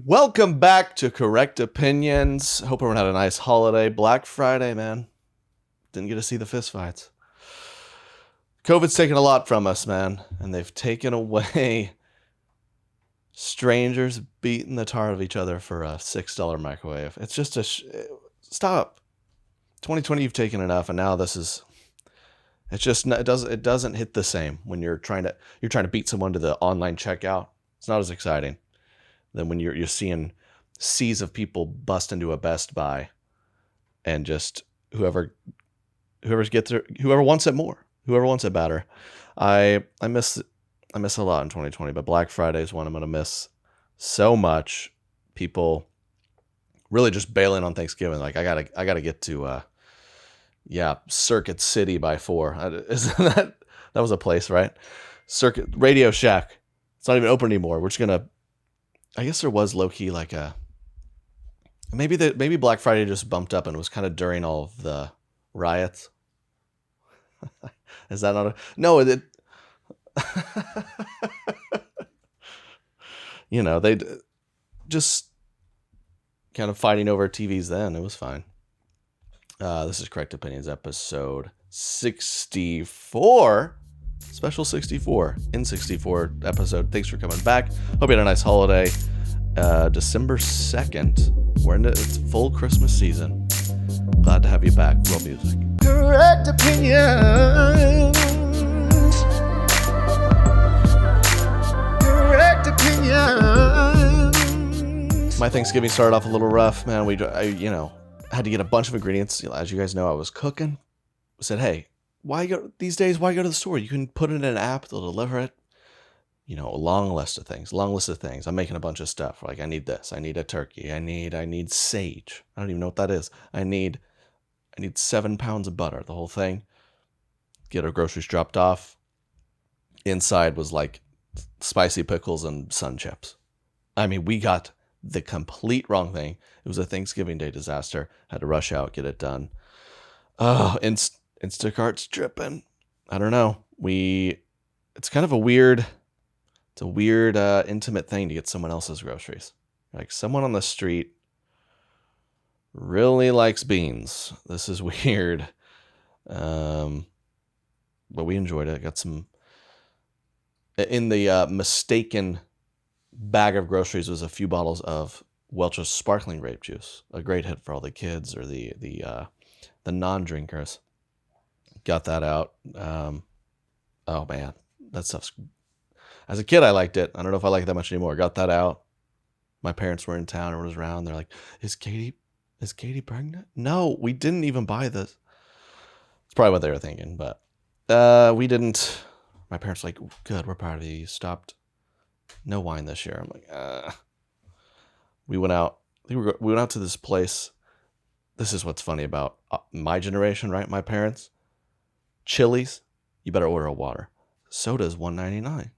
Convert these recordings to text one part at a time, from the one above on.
Welcome back to Correct Opinions. Hope everyone had a nice holiday. Black Friday, man. Didn't get to see the fistfights. COVID's taken a lot from us, man. And they've taken away strangers beating the tar of each other for a $6 microwave. It's just stop. 2020, you've taken enough, and now this is... It doesn't hit the same when you're trying to beat someone to the online checkout. It's not as exciting than when you're seeing seas of people bust into a Best Buy and just whoever wants it more, whoever wants it better. I miss a lot in 2020, but Black Friday is one I'm going to miss so much. People really just bailing on Thanksgiving. Like I gotta get to Circuit City by 4. Isn't that was a place, right? Circuit Radio Shack. It's not even open anymore. We're just gonna. I guess there was low key like a. Maybe Black Friday just bumped up and it was kind of during all of the riots. Is that not a no? It. They just kind of fighting over TVs then. It was fine. This is Correct Opinions, episode 64. Special 64 in 64 episode. Thanks for coming back. Hope you had a nice holiday. December 2nd. We're into it's full Christmas season. Glad to have you back. Roll music. Correct Opinions. Correct Opinions. My Thanksgiving started off a little rough, man. Had to get a bunch of ingredients. As you guys know, I was cooking. I said, hey, why go to the store? You can put it in an app, they'll deliver it. A long list of things. I'm making a bunch of stuff. Like I need this. I need a turkey. I need sage. I don't even know what that is. I need 7 pounds of butter, the whole thing. Get our groceries dropped off. Inside was like spicy pickles and sun chips. I mean, we got the complete wrong thing. It was a Thanksgiving Day disaster. Had to rush out, get it done. Oh, Instacart's dripping. I don't know. It's kind of a weird intimate thing to get someone else's groceries. Like someone on the street really likes beans. This is weird. But we enjoyed it. Got some in the mistaken bag of groceries was a few bottles of Welch's sparkling grape juice. A great hit for all the kids or the non-drinkers. Got that out. Oh man, that stuff's. As a kid, I liked it. I don't know if I like it that much anymore. Got that out. My parents were in town or was around. They're like, "Is Katie pregnant?" No, we didn't even buy this. It's probably what they were thinking, but we didn't. My parents were like, "Good, we're proud of you. You stopped. No wine this year." I'm like, We went out. We went out to this place. This is what's funny about my generation, right? My parents. Chili's, you better order a water. Soda's $1.99.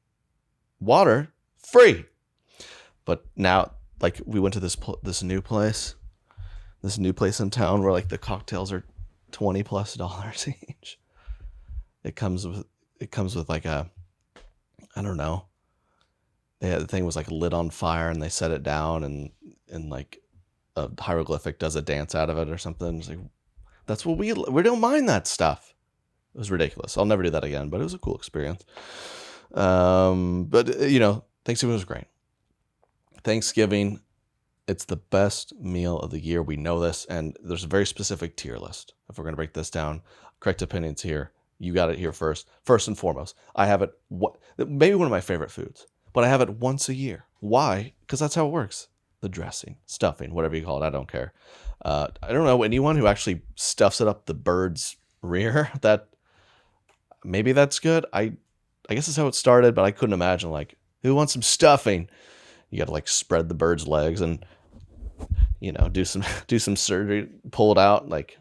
Water, free. But now, like, we went to this new place in town where like the cocktails are $20+ each. It comes with like a, I don't know. The thing was like lit on fire and they set it down and like a hieroglyphic does a dance out of it or something. It's like, that's what we don't mind that stuff. It was ridiculous. I'll never do that again, but it was a cool experience. But Thanksgiving was great. Thanksgiving, it's the best meal of the year. We know this, and there's a very specific tier list. If we're going to break this down, Correct Opinions here. You got it here first. First and foremost, I have it, maybe one of my favorite foods, but I have it once a year. Why? Because that's how it works. The dressing, stuffing, whatever you call it, I don't care. I don't know anyone who actually stuffs it up the bird's rear. Maybe that's good. I guess that's how it started, but I couldn't imagine like, who wants some stuffing? You got to like spread the bird's legs and do some surgery, pull it out. Like,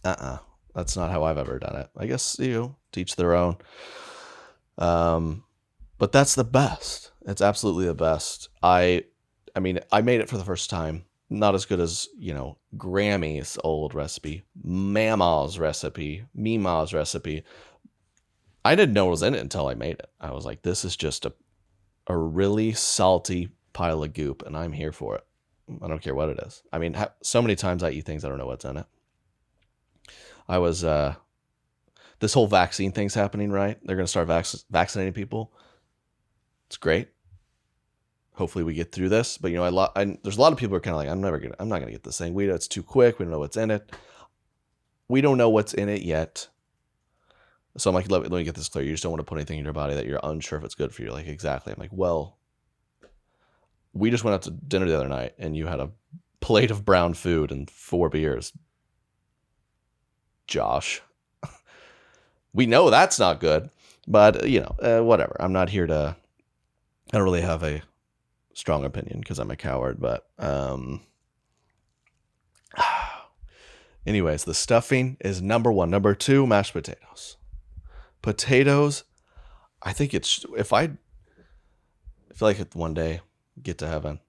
that's not how I've ever done it. I guess teach their own. But that's the best. It's absolutely the best. I made it for the first time. Not as good as, Grammy's old recipe, Mama's recipe, Mima's recipe. I didn't know what was in it until I made it. I was like, this is just a really salty pile of goop, and I'm here for it. I don't care what it is. I mean, so many times I eat things I don't know what's in it. I was this whole vaccine thing's happening, right? They're going to start vaccinating people. It's great. Hopefully we get through this. But, you know, there's a lot of people who are kind of like, I'm not going to get this thing. It's too quick. We don't know what's in it. We don't know what's in it yet. So I'm like, let me get this clear. You just don't want to put anything in your body that you're unsure if it's good for you. Like, exactly. I'm like, well, we just went out to dinner the other night and you had a plate of brown food and 4 beers. Josh. We know that's not good, but, you know, whatever. I'm not here to, I don't really have a strong opinion because I'm a coward, but anyways, the stuffing is number 1. Number 2, mashed potatoes. Potatoes, I think if I feel like one day get to heaven,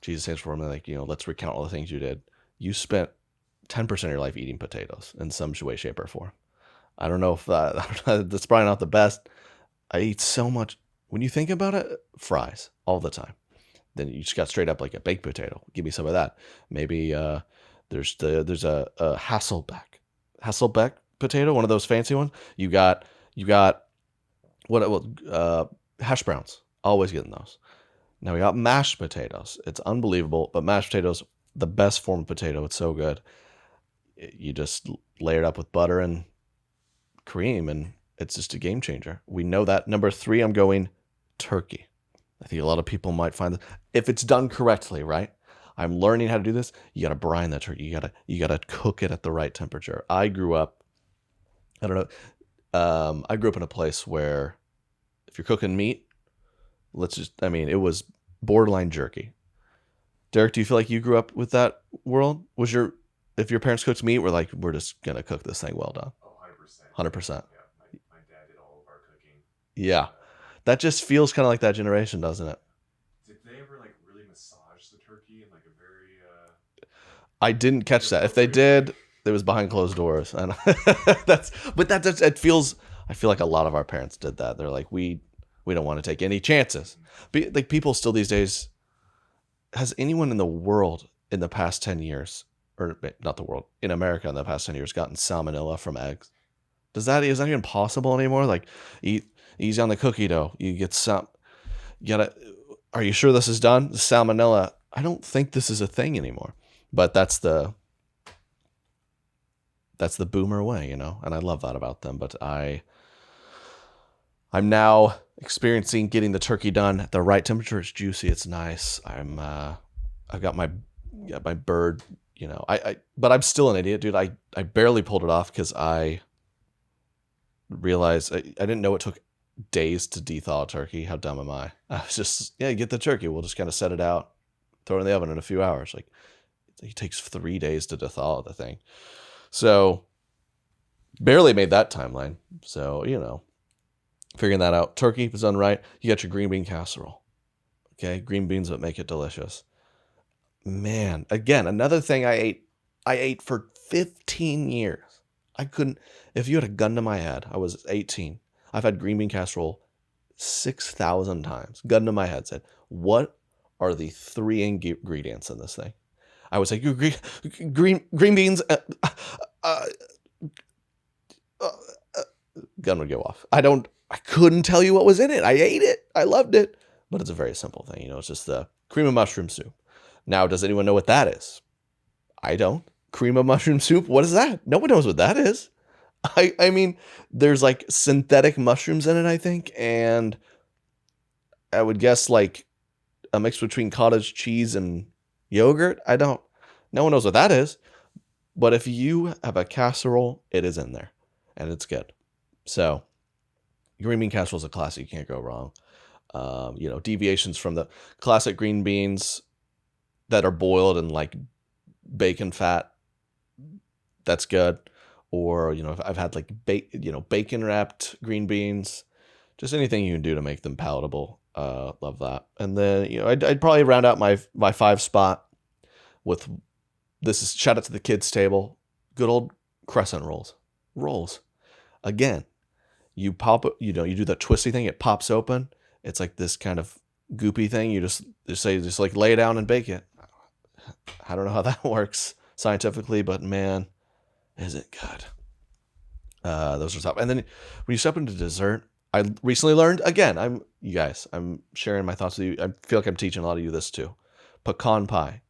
Jesus says for me, like, you know, let's recount all the things you did. You spent 10% of your life eating potatoes in some way, shape, or form. I don't know if that's probably not the best. I eat so much. When you think about it, fries all the time. Then you just got straight up like a baked potato. Give me some of that. Maybe there's a Hasselbeck potato, one of those fancy ones. You got hash browns. Always getting those. Now we got mashed potatoes. It's unbelievable, but mashed potatoes, the best form of potato. It's so good. You just layer it up with butter and cream, and it's just a game changer. We know that. Number 3, I'm going turkey. I think a lot of people might find that if it's done correctly, right? I'm learning how to do this. You got to brine that turkey. You got to cook it at the right temperature. I grew up in a place where if you're cooking meat, it was borderline jerky. Derek, do you feel like you grew up with that world? If your parents cooked meat, we're just going to cook this thing well done? Oh, 100%. 100%. Yeah, my dad did all of our cooking. Yeah. That just feels kind of like that generation, doesn't it? Did they ever really massage the turkey in a very I didn't catch that. If they did, it was behind closed doors. And it feels. I feel like a lot of our parents did that. They're like, we don't want to take any chances. Like people still these days. Has anyone in the world in the past 10 years, or not the world, in America in the past 10 years, gotten salmonella from eggs? Is that even possible anymore? Like, easy on the cookie dough. You get some. Are you sure this is done? Salmonella. I don't think this is a thing anymore. But that's the boomer way, you know, and I love that about them. But I'm now experiencing getting the turkey done at the right temperature. It's juicy. It's nice. I've got my bird, you know, but I'm still an idiot, dude. I barely pulled it off because I realized I didn't know it took days to dethaw a turkey. How dumb am I? I was just, get the turkey. We'll just kind of set it out, throw it in the oven in a few hours. Like, it takes 3 days to dethaw the thing. So barely made that timeline. So, you know, figuring that out. Turkey was done right. You got your green bean casserole. Okay. Green beans that make it delicious. Man, again, another thing I ate for 15 years. I couldn't, if you had a gun to my head, I was 18. I've had green bean casserole 6,000 times. Gun to my head said, what are the 3 ingredients in this thing? I was like, green beans. Gun would go off. I couldn't tell you what was in it. I ate it. I loved it. But it's a very simple thing. You know, it's just the cream of mushroom soup. Now, does anyone know what that is? I don't. Cream of mushroom soup? What is that? No one knows what that is. I mean, there's like synthetic mushrooms in it, I think. And I would guess like a mix between cottage cheese and yogurt. No one knows what that is. But if you have a casserole, it is in there. And it's good. So, green bean casserole is a classic. You can't go wrong. You know, deviations from the classic green beans that are boiled in like bacon fat. That's good. Or, you know, I've had like bacon wrapped green beans. Just anything you can do to make them palatable. Love that. And then, you know, I'd probably round out my 5 spot with, this is shout out to the kids table. Good old crescent rolls. Again, you pop it, you know, you do that twisty thing. It pops open. It's like this kind of goopy thing. You just say like lay it down and bake it. I don't know how that works scientifically, but man, is it good. Those are top. And then when you step into dessert, I recently learned again. I'm sharing my thoughts with you. I feel like I'm teaching a lot of you this too. Pecan pie.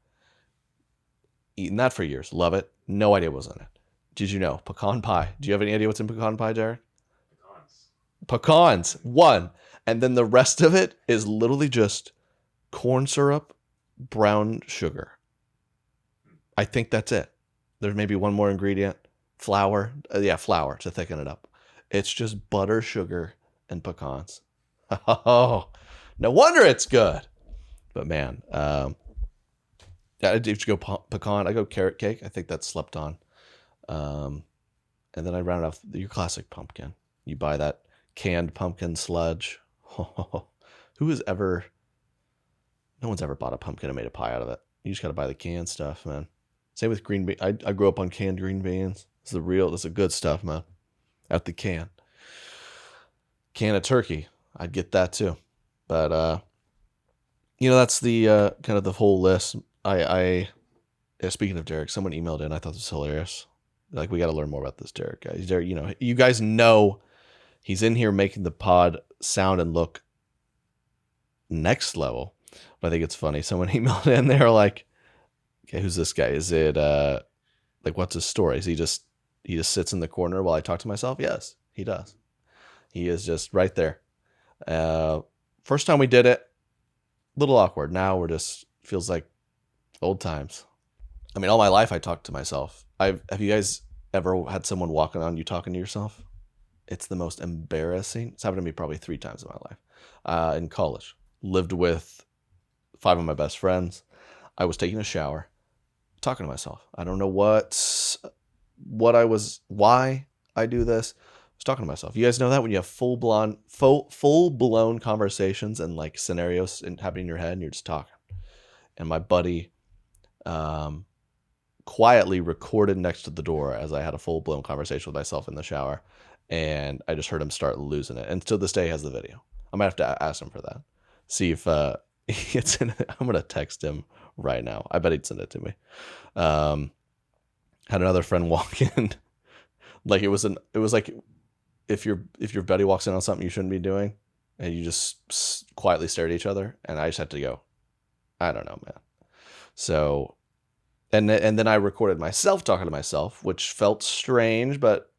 Eaten that for years. Love it. No idea what was in it. Did you know pecan pie? Do you have any idea what's in pecan pie, Derek? Pecans. Pecans. One. And then the rest of it is literally just corn syrup, brown sugar. I think that's it. There's maybe one more ingredient. Flour. Flour to thicken it up. It's just butter, sugar, and pecans. Oh, no wonder it's good. But man, if you go pecan, I go carrot cake. I think that's slept on. And then I round off your classic pumpkin. You buy that canned pumpkin sludge. Who has ever? No one's ever bought a pumpkin and made a pie out of it. You just got to buy the canned stuff, man. Same with green beans. I grew up on canned green beans. It's the good stuff, man. Out the can. Can of turkey. I'd get that too. But that's the kind of the whole list. Speaking of Derek, someone emailed in. I thought this was hilarious. Like, we got to learn more about this Derek guy. Derek, you guys know he's in here making the pod sound and look next level. But I think it's funny. Someone emailed in. They were like, "Okay, who's this guy? Is it like what's his story? Is he just sits in the corner while I talk to myself?" Yes, he does. He is just right there. First time we did it, a little awkward. Now we're just feels like old times. I mean, all my life I talk to myself. Have you guys ever had someone walking on you talking to yourself? It's the most embarrassing. It's happened to me probably 3 times in my life. In college, lived with 5 of my best friends. I was taking a shower, talking to myself. I don't know why I do this. I was talking to myself. You guys know that when you have full blown conversations and like scenarios happening in your head, and you're just talking. And my buddy, quietly recorded next to the door as I had a full blown conversation with myself in the shower, and I just heard him start losing it. And to this day, he has the video. I might have to ask him for that. See if it's in. I'm gonna text him right now. I bet he'd send it to me. Had another friend walk in, like it was like if your buddy walks in on something you shouldn't be doing, and you just quietly stare at each other, and I just had to go, I don't know, man. So, and then I recorded myself talking to myself, which felt strange, but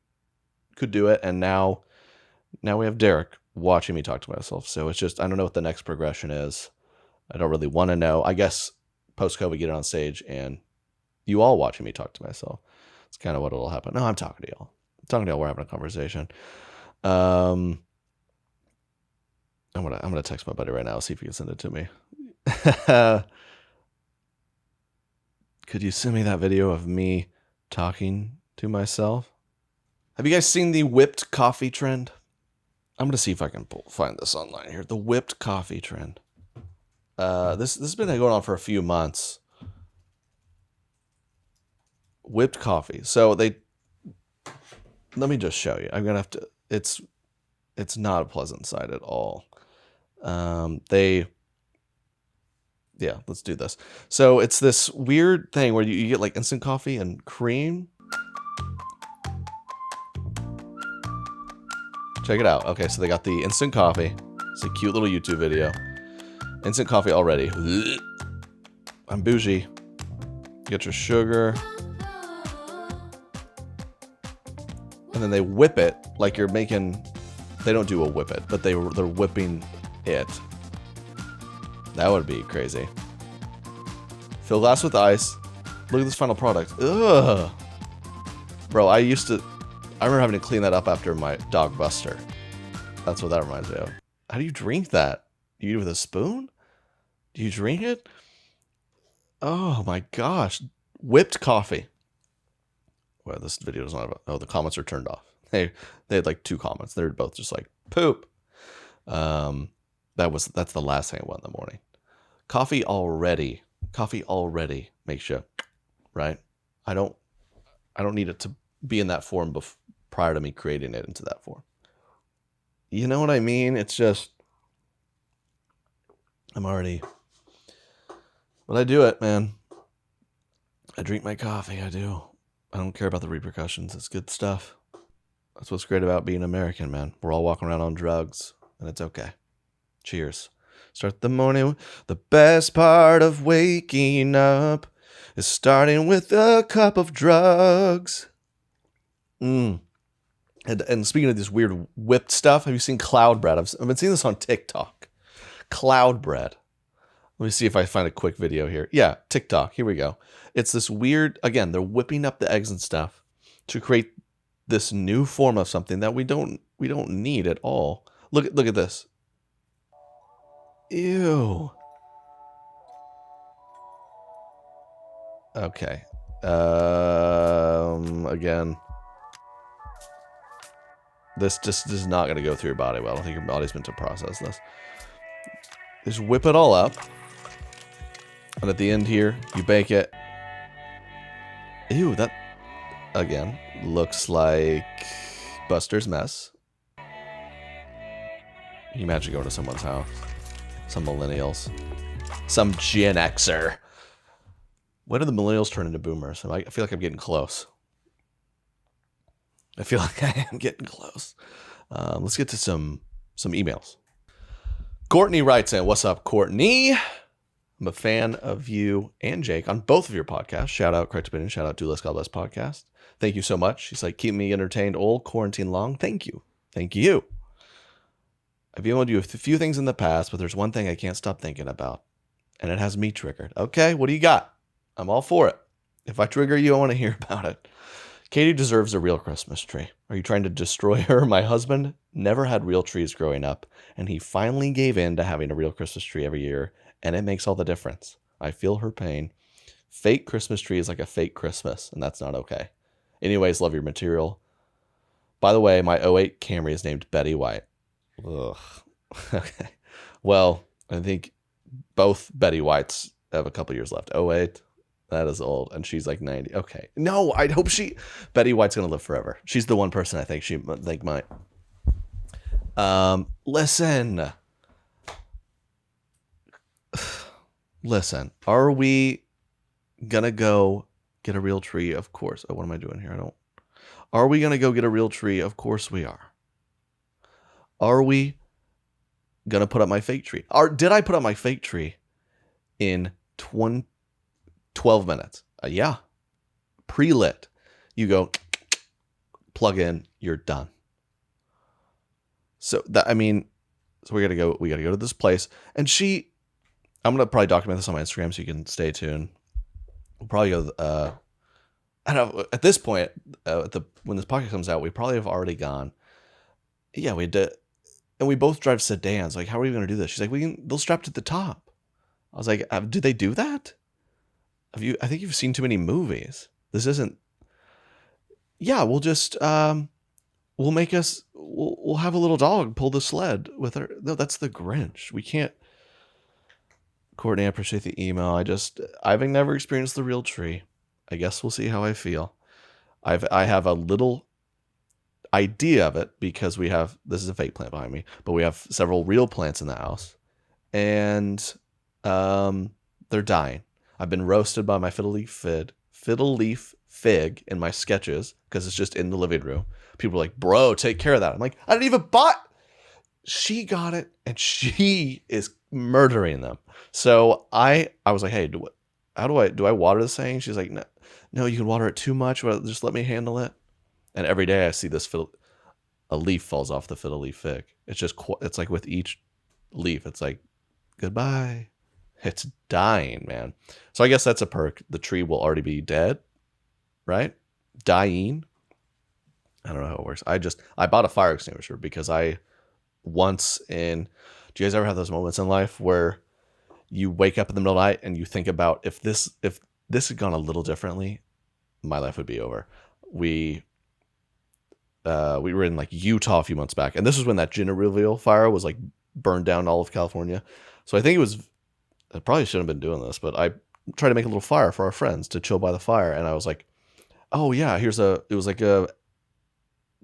could do it. And now we have Derek watching me talk to myself. So it's just, I don't know what the next progression is. I don't really want to know. I guess post-COVID, get on stage and you all watching me talk to myself. It's kind of what will happen. No, I'm talking to y'all. We're having a conversation. I'm gonna text my buddy right now, see if he can send it to me. Could you send me that video of me talking to myself? Have you guys seen the whipped coffee trend? I'm gonna see if I can find this online here. The whipped coffee trend. This has been going on for a few months. Whipped coffee. So let me just show you. I'm gonna have to. It's not a pleasant sight at all. Yeah, let's do this. So it's this weird thing where you get like instant coffee and cream. Check it out. Okay, so they got the instant coffee. It's a cute little YouTube video. Instant coffee already. I'm bougie. Get your sugar. And then they whip it like you're making... They don't do a whip it, but they're whipping it. That would be crazy. Fill glass with ice. Look at this final product. Ugh. Bro, I remember having to clean that up after my dog Buster. That's what that reminds me of. How do you drink that? Do you eat it with a spoon? Do you drink it? Oh my gosh. Whipped coffee. Well, this video does not have... Oh, the comments are turned off. They had like 2 comments. They were both just like, poop. That's the last thing I want in the morning. Coffee already makes you, right? I don't need it to be in that form prior to me creating it into that form. You know what I mean? It's just, I'm already, but I do it, man. I drink my coffee. I do. I don't care about the repercussions. It's good stuff. That's what's great about being American, man. We're all walking around on drugs, and it's okay. Cheers. Start the morning. The best part of waking up is starting with a cup of drugs. And speaking of this weird whipped stuff, have you seen cloud bread? I've been seeing this on TikTok. Cloud bread. Let me see if I find a quick video here. Yeah, TikTok. Here we go. It's this weird, again, they're whipping up the eggs and stuff to create this new form of something that we don't need at all. Look at this. Ew. Okay. Again, this just is not going to go through your body well. I don't think your body's meant to process this. Just whip it all up. And at the end here, you bake it. Ew, that, again, looks like Buster's mess. Can you imagine going to someone's house? Some millennials. Some Gen Xer. When do the millennials turn into boomers? I feel like I'm getting close. I feel like I am getting close. Let's get to some emails. Courtney writes in, what's up, Courtney? I'm a fan of you and Jake on both of your podcasts. Shout out Correct Opinion, shout out Do Less God Bless podcast. Thank you so much. She's like, keep me entertained all quarantine long. Thank you. Thank you. I've emailed you a few things in the past, but there's one thing I can't stop thinking about. And it has me triggered. Okay, what do you got? I'm all for it. If I trigger you, I want to hear about it. Katie deserves a real Christmas tree. Are you trying to destroy her? My husband never had real trees growing up, and he finally gave in to having a real Christmas tree every year, and it makes all the difference. I feel her pain. Fake Christmas tree is like a fake Christmas, and that's not okay. Anyways, love your material. By the way, my '08 Camry is named Betty White. Ugh. Okay. Well, I think both Betty Whites have a couple years left. '08. That is old. And she's like 90. Okay. No, I hope Betty White's going to live forever. She's the one person I think she might. Listen. Listen. Are we going to go get a real tree? Of course. Oh, what am I doing here? Are we going to go get a real tree? Of course we are. Are we going to put up my fake tree? Did I put up my fake tree in 12 minutes? Yeah. Pre-lit. You go, plug in, you're done. So we gotta go to this place. And I'm gonna probably document this on my Instagram so you can stay tuned. We'll probably go, I don't know, at this point, when this podcast comes out, we probably have already gone. Yeah, we did. And we both drive sedans. Like, how are we gonna do this? She's like, they'll strap to the top. I was like, do they do that? I think you've seen too many movies. This isn't. Yeah, we'll just we'll have a little dog pull the sled with her. No, that's the Grinch. We can't. Courtney, I appreciate the email. I've never experienced the real tree. I guess we'll see how I feel. I have a little idea of it because this is a fake plant behind me, but we have several real plants in the house, and they're dying. I've been roasted by my fiddle leaf fig in my sketches because it's just in the living room. People are like, bro, take care of that. I'm like, I didn't even buy. She got it, and she is murdering them. So I was like, hey, do I water this thing? She's like, no, you can water it too much. Well, just let me handle it. And every day I see a leaf falls off the fiddle leaf fig. It's like with each leaf, it's like, goodbye. It's dying, man. So I guess that's a perk. The tree will already be dead, right? Dying. I don't know how it works. I bought a fire extinguisher because do you guys ever have those moments in life where you wake up in the middle of the night and you think about if this had gone a little differently, my life would be over. We were in like Utah a few months back, and this was when that gender reveal fire was like burned down all of California. So I think I probably shouldn't have been doing this, but I tried to make a little fire for our friends to chill by the fire. And I was like, oh yeah, it was like a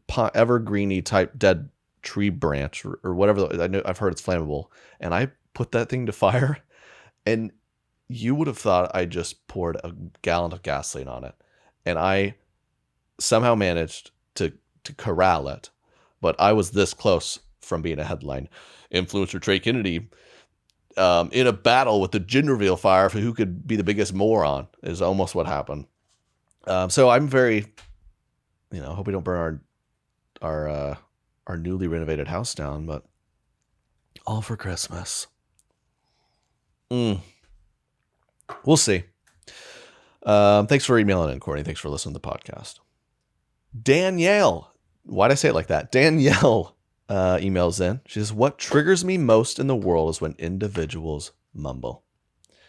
evergreeny type dead tree branch or whatever. I've heard it's flammable. And I put that thing to fire, and you would have thought I just poured a gallon of gasoline on it. And I somehow managed to corral it, but I was this close from being a headline. Influencer Trey Kennedy in a battle with the gender reveal fire for who could be the biggest moron is almost what happened. So I'm very, hope we don't burn our newly renovated house down, but all for Christmas. We'll see. Thanks for emailing in, Courtney. Thanks for listening to the podcast. Danielle, why'd I say it like that? Danielle emails in. She says, what triggers me most in the world is when individuals mumble.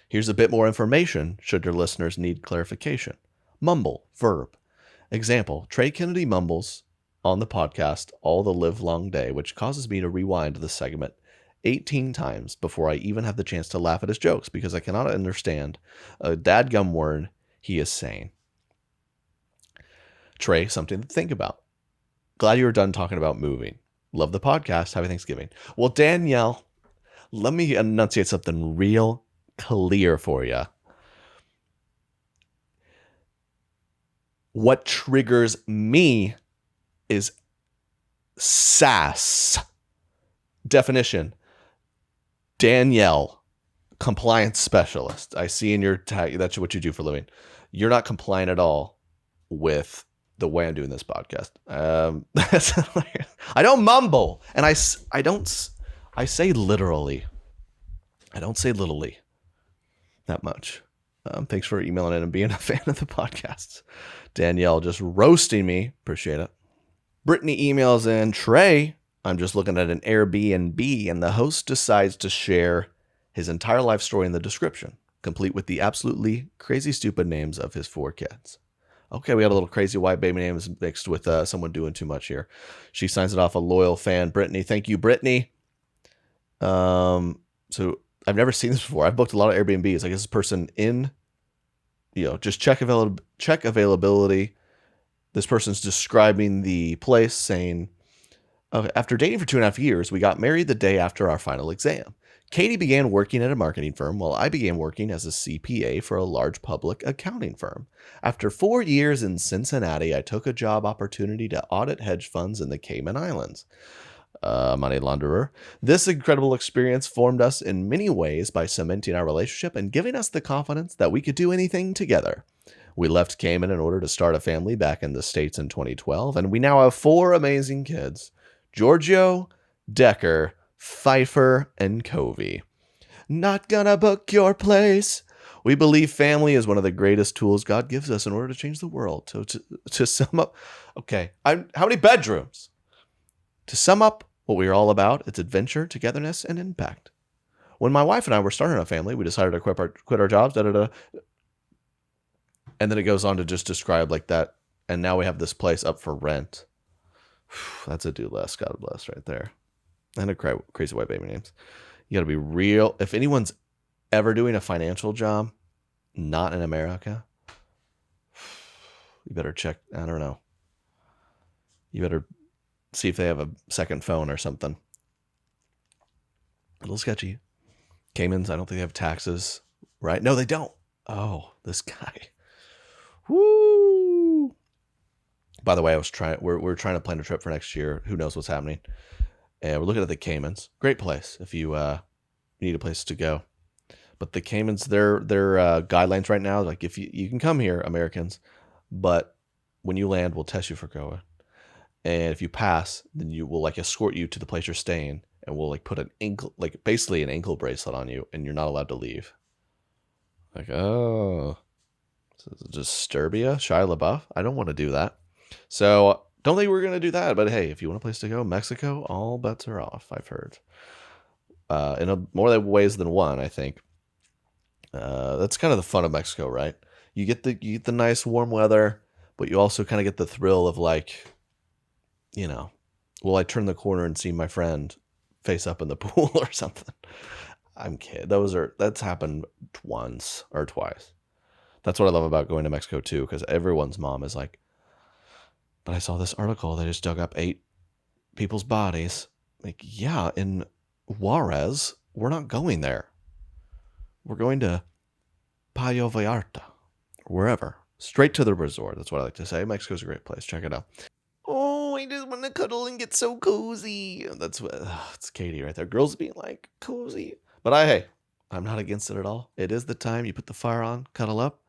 Here's a bit more information should your listeners need clarification. Mumble, verb. Example, Trey Kennedy mumbles on the podcast all the live long day, which causes me to rewind the segment 18 times before I even have the chance to laugh at his jokes because I cannot understand a dadgum word he is saying. Trey, something to think about. Glad you were done talking about moving. Love the podcast. Happy Thanksgiving. Well, Danielle, let me enunciate something real clear for you. What triggers me is sass. Definition. Danielle, compliance specialist. I see in your tag, that's what you do for a living. You're not compliant at all with the way I'm doing this podcast. I don't mumble, and I say literally. I don't say littly that much. Thanks for emailing in and being a fan of the podcast. Danielle just roasting me. Appreciate it. Brittany emails in, Trey, I'm just looking at an Airbnb, and the host decides to share his entire life story in the description, complete with the absolutely crazy stupid names of his 4 kids. Okay, we got a little crazy white baby names mixed with someone doing too much here. She signs it off, a loyal fan, Brittany. Thank you, Brittany. So I've never seen this before. I've booked a lot of Airbnbs. I guess this person in, just check availability. This person's describing the place, saying, after dating for 2.5 years, we got married the day after our final exam. Katie began working at a marketing firm while I began working as a CPA for a large public accounting firm. After 4 years in Cincinnati, I took a job opportunity to audit hedge funds in the Cayman Islands. Money launderer. This incredible experience formed us in many ways by cementing our relationship and giving us the confidence that we could do anything together. We left Cayman in order to start a family back in the States in 2012, and we now have 4 amazing kids. Giorgio, Decker, Pfeiffer, and Covey. Not gonna book your place. We believe family is one of the greatest tools God gives us in order to change the world. So to sum up, okay, how many bedrooms? To sum up what we are all about, it's adventure, togetherness, and impact. When my wife and I were starting a family, we decided to quit our jobs, and then it goes on to just describe like that. And now we have this place up for rent. That's a do list. God bless right there. And a crazy white baby names. You got to be real. If anyone's ever doing a financial job, not in America, you better check. I don't know. You better see if they have a second phone or something. A little sketchy. Caymans, I don't think they have taxes, right? No, they don't. Oh, this guy. Woo! By the way, we're trying to plan a trip for next year. Who knows what's happening? And we're looking at the Caymans. Great place if you need a place to go. But the Caymans, their guidelines right now, like if you can come here, Americans, but when you land, we'll test you for COVID. And if you pass, then you will like escort you to the place you're staying, and we'll like put basically an ankle bracelet on you, and you're not allowed to leave. Like, oh, Disturbia, Shia LaBeouf. I don't want to do that. So don't think we're going to do that. But hey, if you want a place to go, Mexico, all bets are off, I've heard. In more ways than one, I think. That's kind of the fun of Mexico, right? You get the nice warm weather, but you also kind of get the thrill of like, will I turn the corner and see my friend face up in the pool or something? I'm kidding. That's happened once or twice. That's what I love about going to Mexico too, because everyone's mom is like, but I saw this article. They just dug up 8 people's bodies. Like, yeah, in Juarez, we're not going there. We're going to Payo Vallarta, wherever. Straight to the resort. That's what I like to say. Mexico's a great place. Check it out. Oh, I just want to cuddle and get so cozy. That's what it's Katie right there. Girls being like cozy. But hey, I'm not against it at all. It is the time you put the fire on, cuddle up,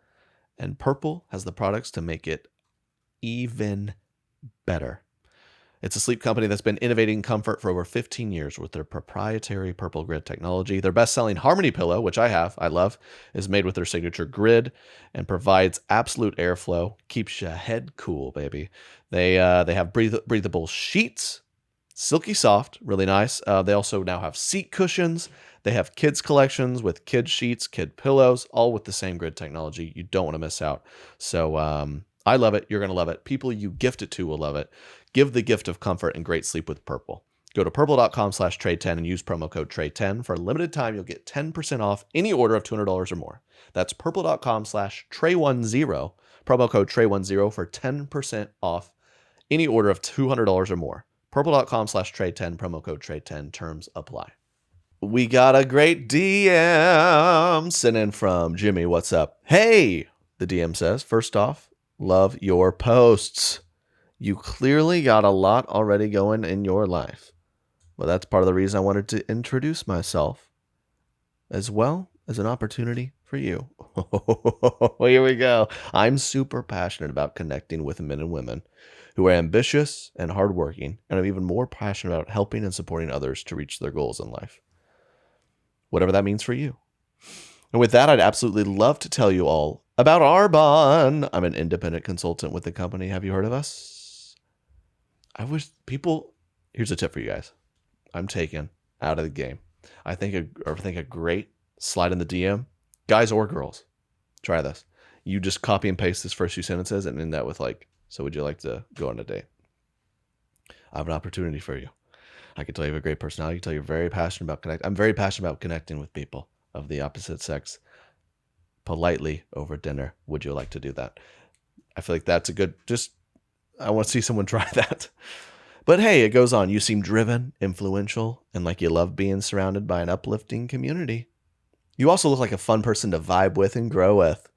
and Purple has the products to make it even better. It's a sleep company that's been innovating comfort for over 15 years with their proprietary Purple Grid technology. Their best-selling Harmony pillow, which I love, is made with their signature grid and provides absolute airflow, keeps your head cool, baby. They have breathable sheets, silky soft, really nice. They also now have seat cushions. They have kids collections with kid sheets, kid pillows, all with the same grid technology. You don't want to miss out. So I love it. You're going to love it. People you gift it to will love it. Give the gift of comfort and great sleep with Purple. Go to purple.com/Trey10 and use promo code Trey10. For a limited time, you'll get 10% off any order of $200 or more. That's purple.com/Trey10, promo code Trey10 for 10% off any order of $200 or more. Purple.com/Trey10, promo code Trey10. Terms apply. We got a great DM sent in from Jimmy. What's up? Hey, the DM says, first off, love your posts. You clearly got a lot already going in your life. Well, that's part of the reason I wanted to introduce myself, as well as an opportunity for you. Here we go. I'm super passionate about connecting with men and women who are ambitious and hardworking, and I'm even more passionate about helping and supporting others to reach their goals in life, whatever that means for you. And with that, I'd absolutely love to tell you all about Arbonne. I'm an independent consultant with the company. Have you heard of us? I wish people, here's a tip for you guys. I'm taken out of the game. I think a great slide in the DM, guys or girls, try this. You just copy and paste this first few sentences and end that with like, so would you like to go on a date? I have an opportunity for you. I can tell you have a great personality. I can tell you're very passionate about connecting. I'm very passionate about connecting with people of the opposite sex politely over dinner. Would you like to do that? I feel like that's a good, I want to see someone try that. But hey, it goes on. You seem driven, influential, and like you love being surrounded by an uplifting community. You also look like a fun person to vibe with and grow with.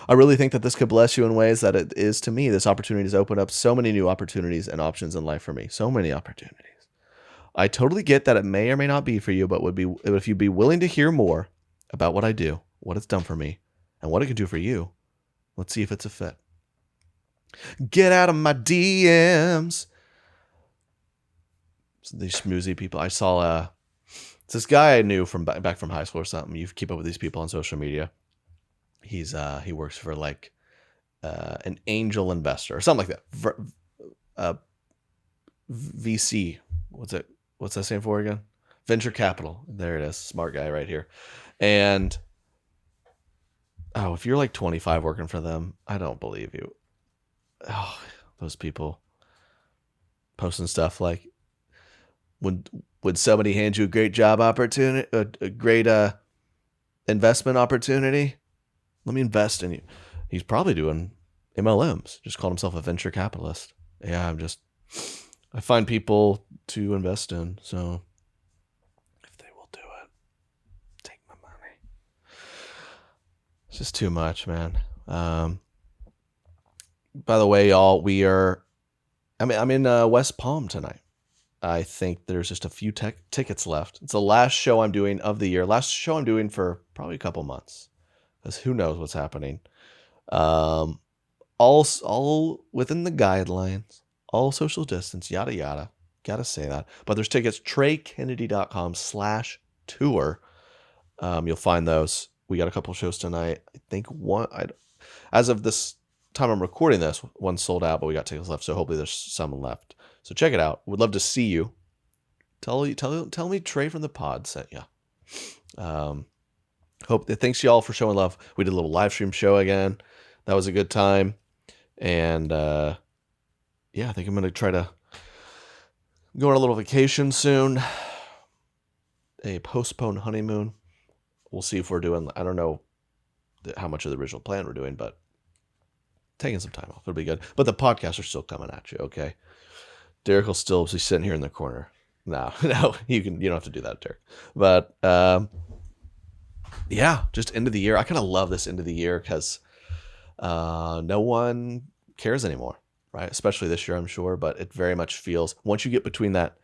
I really think that this could bless you in ways that it is to me. This opportunity has opened up so many new opportunities and options in life for me. So many opportunities. I totally get that it may or may not be for you, but if you'd be willing to hear more about what I do, what it's done for me, and what it could do for you, let's see if it's a fit. Get out of my DMs. These schmoozy people. I saw it's this guy I knew from back from high school or something. You keep up with these people on social media. He works for like an angel investor or something like that. VC. What's that stand for again? Venture capital. There it is. Smart guy right here. And if you're like 25 working for them, I don't believe you. Oh, those people posting stuff like, would somebody hand you a great job opportunity, a great investment opportunity? Let me invest in you. He's probably doing MLMs. Just called himself a venture capitalist. Yeah, I find people to invest in. So if they will do it, take my money. It's just too much, man. By the way, y'all, I'm in West Palm tonight. I think there's just a few tickets left. It's the last show I'm doing of the year. Last show I'm doing for probably a couple months. Because who knows what's happening. All within the guidelines. All social distance, yada, yada. Gotta say that. But there's tickets, TreyKennedy.com/tour. You'll find those. We got a couple shows tonight. I think as of this time I'm recording this, one sold out, but we got tickets left. So hopefully there's some left. So check it out. Would love to see you. Tell me Trey from the pod sent you. Thanks y'all for showing love. We did a little live stream show again. That was a good time. And I think I'm gonna try to go on a little vacation soon. A postponed honeymoon. We'll see if we're doing. I don't know how much of the original plan we're doing, but taking some time off. It'll be good. But the podcasts are still coming at you. Okay. Derek will still be sitting here in the corner. No, no, you don't have to do that, Dirk. But yeah, just end of the year. I kind of love this end of the year because no one cares anymore, right? Especially this year, I'm sure. But it very much feels once you get between that,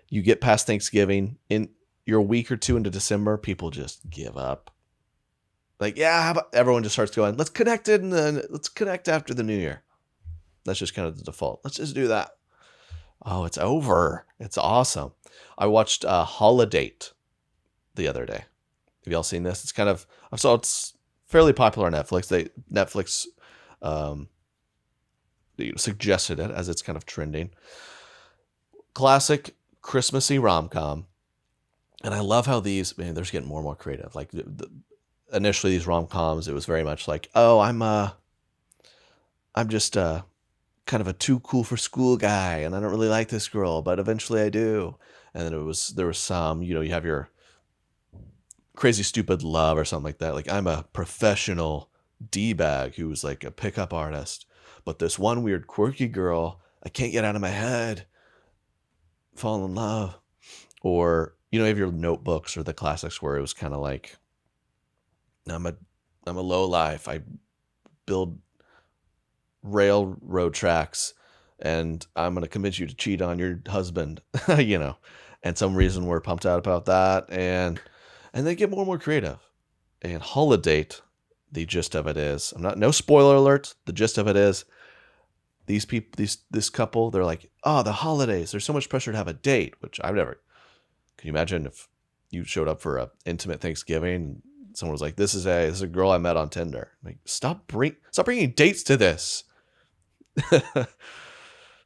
you get past Thanksgiving, in you're a week or two into December, people just give up. Like, yeah, how about everyone just starts going, let's connect it and then let's connect after the new year. That's just kind of the default. Let's just do that. Oh, it's over. It's awesome. I watched Holiday the other day. Have y'all seen this? It's kind of I saw it's fairly popular on Netflix. Netflix um, suggested it as it's kind of trending. Classic Christmassy rom-com, and I love how these they're just getting more and more creative. Like initially these rom-coms, it was very much like, oh, I'm just kind of a too cool for school guy, and I don't really like this girl, but eventually I do. And then there was some, you have your Crazy Stupid Love or something like that. Like, I'm a professional D-bag who's like a pickup artist, but this one weird quirky girl I can't get out of my head, fall in love. Or you have your Notebooks or the classics where it was kind of like, I'm a low life. I build railroad tracks and I'm going to convince you to cheat on your husband, and some reason we're pumped out about that. And they get more and more creative. And Holiday, the gist of it is, no spoiler alert. The gist of it is this couple, they're like, oh, the holidays, there's so much pressure to have a date, which I've never, can you imagine if you showed up for a intimate Thanksgiving, someone was like, this is a girl I met on Tinder. I'm like, stop bringing dates to this.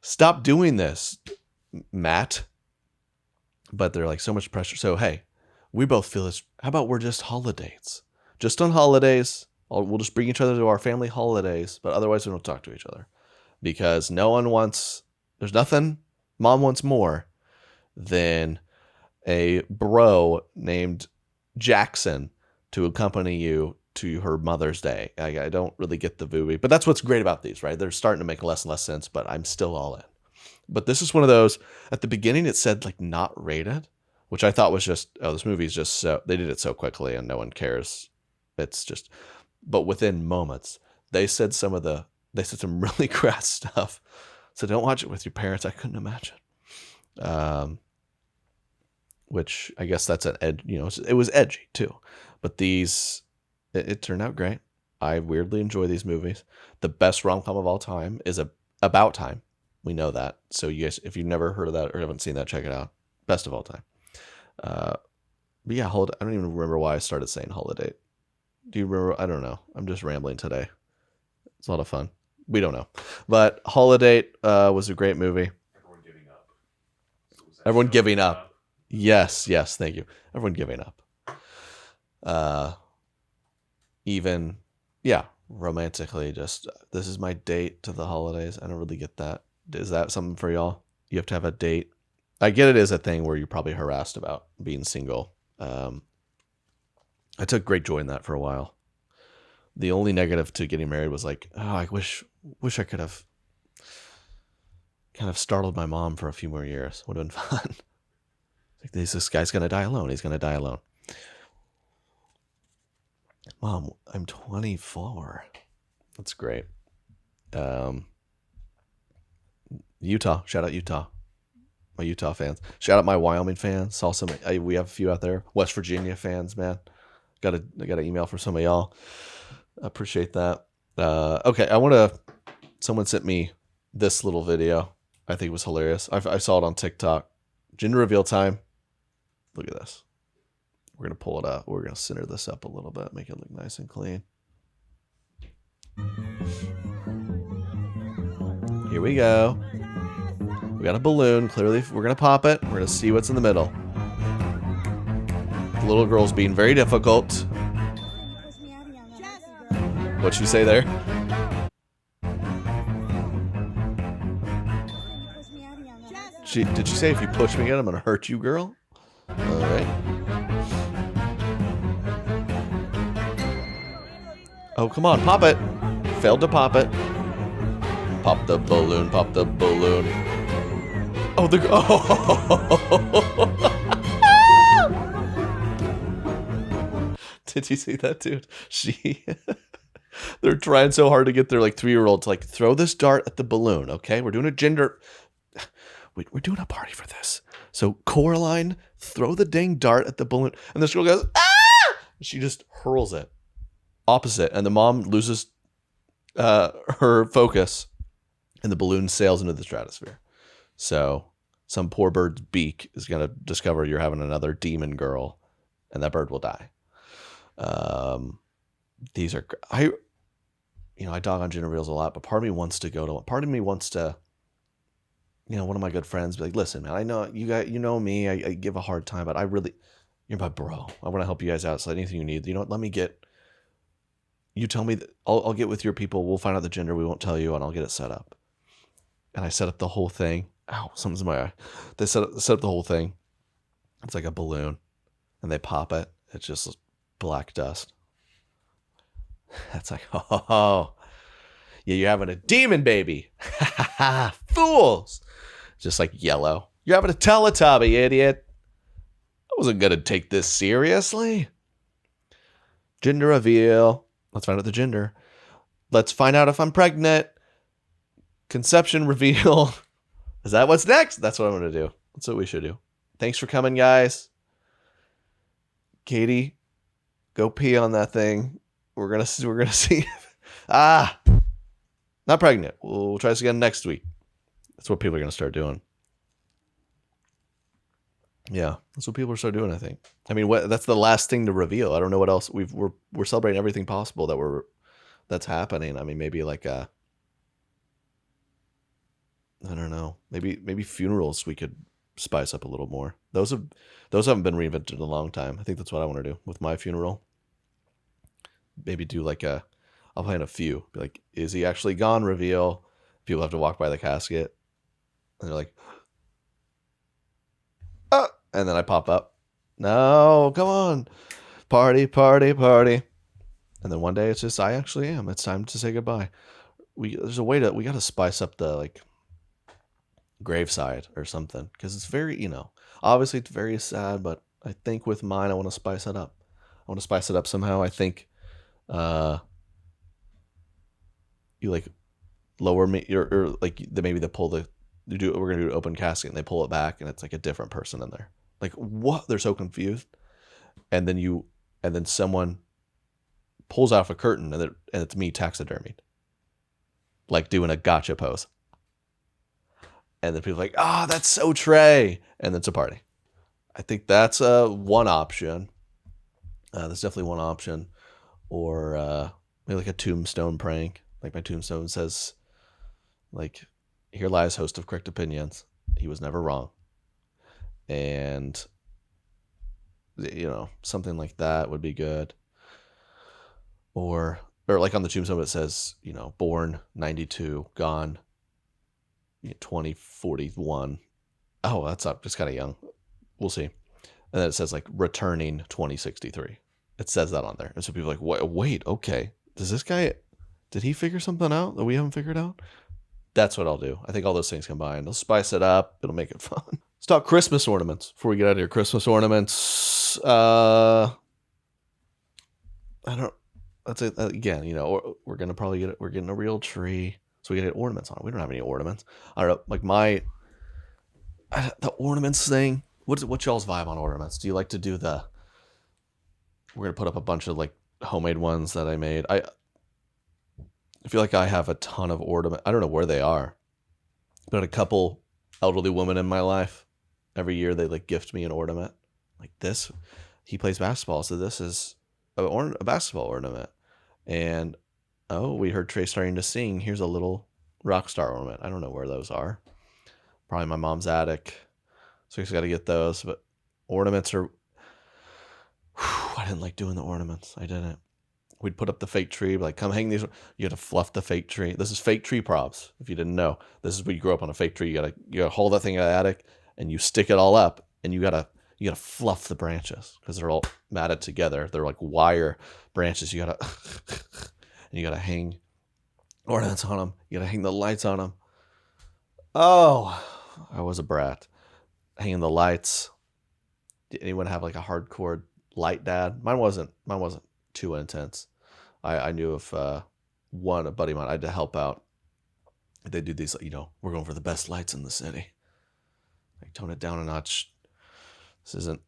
Stop doing this, Matt. But they're like, so much pressure. So, hey, we both feel this. How about we're just holidays? Just on holidays, we'll just bring each other to our family holidays, but otherwise we don't talk to each other. Because there's nothing mom wants more than a bro named Jackson to accompany you to her Mother's Day. I don't really get the movie, but that's what's great about these, right? They're starting to make less and less sense, but I'm still all in. But this is one of those, at the beginning it said like not rated, which I thought was just, oh, this movie is just so, they did it so quickly and no one cares. It's just, but within moments, they said some really crass stuff. So don't watch it with your parents. I couldn't imagine. Which I guess that's an edge, it was edgy too, but it turned out great. I weirdly enjoy these movies. The best rom-com of all time is About Time. We know that. So you guys, if you've never heard of that or haven't seen that, check it out. Best of all time. But yeah, I don't even remember why I started saying Holiday. Do you remember? I don't know. I'm just rambling today. It's a lot of fun. We don't know. But Holiday was a great movie. Everyone giving up. So Everyone giving up. Yes, thank you. Everyone giving up. Even, yeah, romantically, just this is my date to the holidays. I don't really get that. Is that something for y'all? You have to have a date. I get it is a thing where you're probably harassed about being single. I took great joy in that for a while. The only negative to getting married was like, oh, I wish I could have kind of startled my mom for a few more years. Would have been fun. Like, this guy's gonna die alone. He's gonna die alone. Mom, I'm 24. That's great. Utah, shout out Utah. My Utah fans. Shout out my Wyoming fans. Saw some. We have a few out there. West Virginia fans, man. I got an email from some of y'all. Appreciate that. Okay, someone sent me this little video. I think it was hilarious. I saw it on TikTok. Gender reveal time. Look at this. We're going to pull it up. We're going to center this up a little bit, make it look nice and clean. Here we go. We got a balloon. Clearly, we're going to pop it. We're going to see what's in the middle. The little girl's being very difficult. What'd she say there? Did she say, if you push me again, I'm going to hurt you, girl? All right. Oh, come on, pop it. Failed to pop it. Pop the balloon, pop the balloon. Oh, the oh. Did you see that, dude? They're trying so hard to get their like 3-year-old to like throw this dart at the balloon. Okay, we're doing a gender. We're doing a party for this. So Coraline, throw the dang dart at the balloon, and this girl goes ah! She just hurls it opposite, and the mom loses her focus, and the balloon sails into the stratosphere. So some poor bird's beak is gonna discover you're having another demon girl, and that bird will die. These are I dog on gender reveals a lot, but part of me wants to go to one. Part of me wants to, one of my good friends be like, listen, man, I know you got, me, I give a hard time, but you're my bro. I want to help you guys out. So anything you need, let me you tell me that I'll get with your people. We'll find out the gender. We won't tell you, and I'll get it set up. And I set up the whole thing. Ow, something's in my eye. They set up the whole thing. It's like a balloon, and they pop it. It's just black dust. That's like, oh, yeah, you're having a demon baby. Fools. Just like yellow. You're having a Teletubby, idiot. I wasn't going to take this seriously. Gender reveal. Let's find out the gender. Let's find out if I'm pregnant. Conception reveal. Is that what's next? That's what I'm going to do. That's what we should do. Thanks for coming, guys. Katie, go pee on that thing. We're gonna see. Not pregnant. We'll try this again next week. That's what people are gonna start doing. Yeah, that's what people are start doing. I think. I mean, that's the last thing to reveal. I don't know what else we're celebrating everything possible that's happening. I mean, maybe like I don't know. Maybe funerals we could spice up a little more. Those haven't been reinvented in a long time. I think that's what I want to do with my funeral. Maybe do I'll plan a few. Be like, is he actually gone? Reveal. People have to walk by the casket, and they're like, oh, and then I pop up. No, come on, party, party, party. And then one day it's just I actually am. It's time to say goodbye. There's a way we got to spice up the graveside or something, because it's very obviously it's very sad, but I think with mine I want to spice it up. I want to spice it up somehow. I think you lower me or maybe they pull we're gonna do an open casket and they pull it back and it's like a different person in there. Like, what? They're so confused. And then someone pulls off a curtain and it's me taxidermied, like doing a gotcha pose. And then people are like, that's so Trey. And then it's a party. I think that's one option. That's definitely one option. Or maybe like a tombstone prank. Like my tombstone says, here lies host of correct opinions. He was never wrong. And, something like that would be good. Or like on the tombstone it says, born 92, gone 2041. Oh, that's up. It's kind of young. We'll see. And then it says returning 2063. It says that on there. And so people are like, wait, okay. Did he figure something out that we haven't figured out? That's what I'll do. I think all those things combined. I'll spice it up. It'll make it fun. Let's talk Christmas ornaments before we get out of here. Christmas ornaments. I don't, that's it. Again, we're going to probably we're getting a real tree. So we got to get ornaments on it. We don't have any ornaments. I don't know. The ornaments thing. What's y'all's vibe on ornaments? Do you like to do we're going to put up a bunch of homemade ones that I made. I feel like I have a ton of ornament. I don't know where they are, but a couple elderly women in my life, every year they gift me an ornament like this. He plays basketball, so this is a basketball ornament. And we heard Trey starting to sing. Here's a little rock star ornament. I don't know where those are. Probably my mom's attic. So I just got to get those. But ornaments are. I didn't like doing the ornaments. I didn't. We'd put up the fake tree, come hang these. You got to fluff the fake tree. This is fake tree props. If you didn't know, this is when you grow up on a fake tree. You gotta hold that thing in the attic and you stick it all up, and you gotta fluff the branches because they're all matted together. They're like wire branches. You gotta and you gotta hang ornaments on them. You gotta hang the lights on them. Oh, I was a brat. Hanging the lights. Did anyone have like a hardcore light dad? Mine wasn't too intense. I knew of a buddy of mine I had to help out. They do these, we're going for the best lights in the city. Like, tone it down a notch. This isn't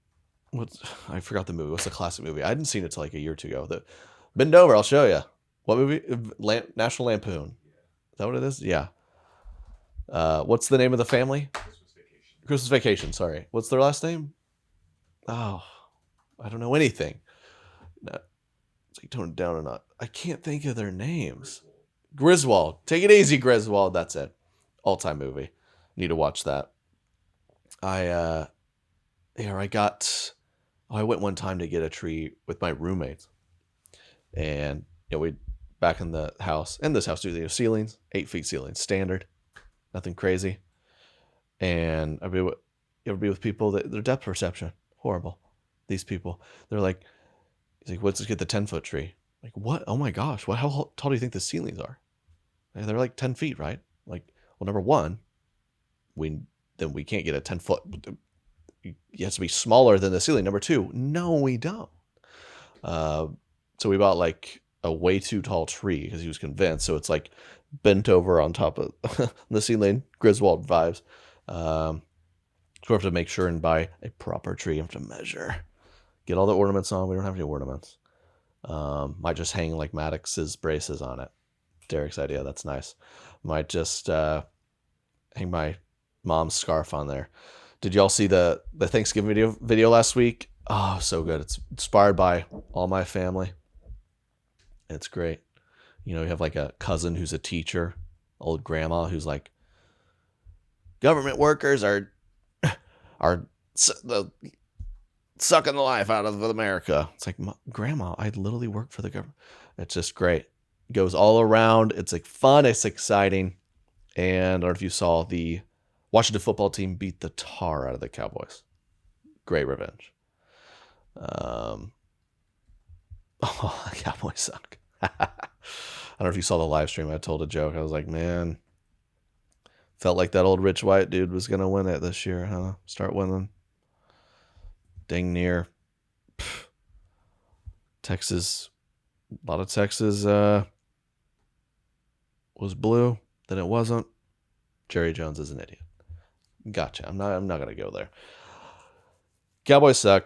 I forgot the movie. What's the classic movie? I hadn't seen it till like a year or two ago. Bend over, I'll show you. What movie? National Lampoon. Is that what it is? Yeah. What's the name of the family? Christmas Vacation. Christmas Vacation, sorry. What's their last name? Oh, I don't know anything. No, it's like tone it down or not. I can't think of their names. Griswold. Take it easy, Griswold. That's it. All-time movie. Need to watch that. I went one time to get a tree with my roommates. And we back in this house do ceilings, 8 feet ceilings, standard, nothing crazy. And I'd be with people that their depth perception horrible. These people, they're like, he's like, let's just get the 10-foot tree. Like, what? Oh my gosh, what? How tall do you think the ceilings are? And they're like 10 feet, right? Like, well, number one, we can't get a 10-foot. It has to be smaller than the ceiling. Number two, no, we don't. So we bought like a way too tall tree because he was convinced. So it's like bent over on top of the ceiling, Griswold vibes. So we have to make sure and buy a proper tree. You have to measure, get all the ornaments on. We don't have any ornaments. Might just hang like Maddox's braces on it. Derek's idea. That's nice. Might just hang my mom's scarf on there. Did y'all see the Thanksgiving video last week? Oh, so good. It's inspired by all my family. It's great. You have like a cousin who's a teacher, old grandma who's like, government workers are sucking the life out of America. It's like, Grandma, I literally work for the government. It's just great. It goes all around. It's like fun. It's exciting. And I don't know if you saw the Washington football team beat the tar out of the Cowboys. Great revenge. The Cowboys suck. I don't know if you saw the live stream. I told a joke. I was like, man, felt like that old rich white dude was going to win it this year, huh? Start winning. Dang near. Texas, a lot of Texas was blue. Then it wasn't. Jerry Jones is an idiot. Gotcha. I'm not going to go there. Cowboys suck.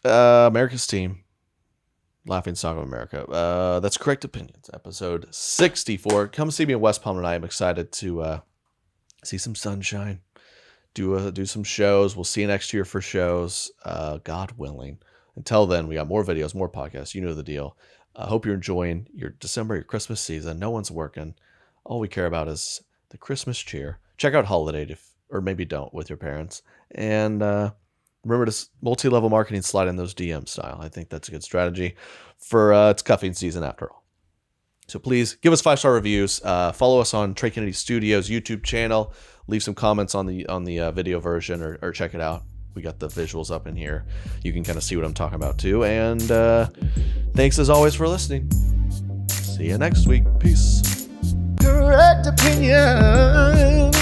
America's team. Laughing Stock of America. That's Correct Opinions, episode 64. Come see me in West Palm tonight. I'm excited to see some sunshine. Do some shows. We'll see you next year for shows, God willing. Until then, we got more videos, more podcasts. You know the deal. I hope you're enjoying your December, your Christmas season. No one's working. All we care about is the Christmas cheer. Check out Holiday, or maybe don't, with your parents. And remember to multi-level marketing, slide in those DM style. I think that's a good strategy for it's cuffing season after all. So please give us 5-star reviews. Follow us on Trey Kennedy Studios YouTube channel. Leave some comments on the video version or check it out. We got the visuals up in here. You can kind of see what I'm talking about too. And thanks as always for listening. See you next week. Peace. Correct opinions.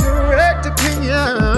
Correct opinions.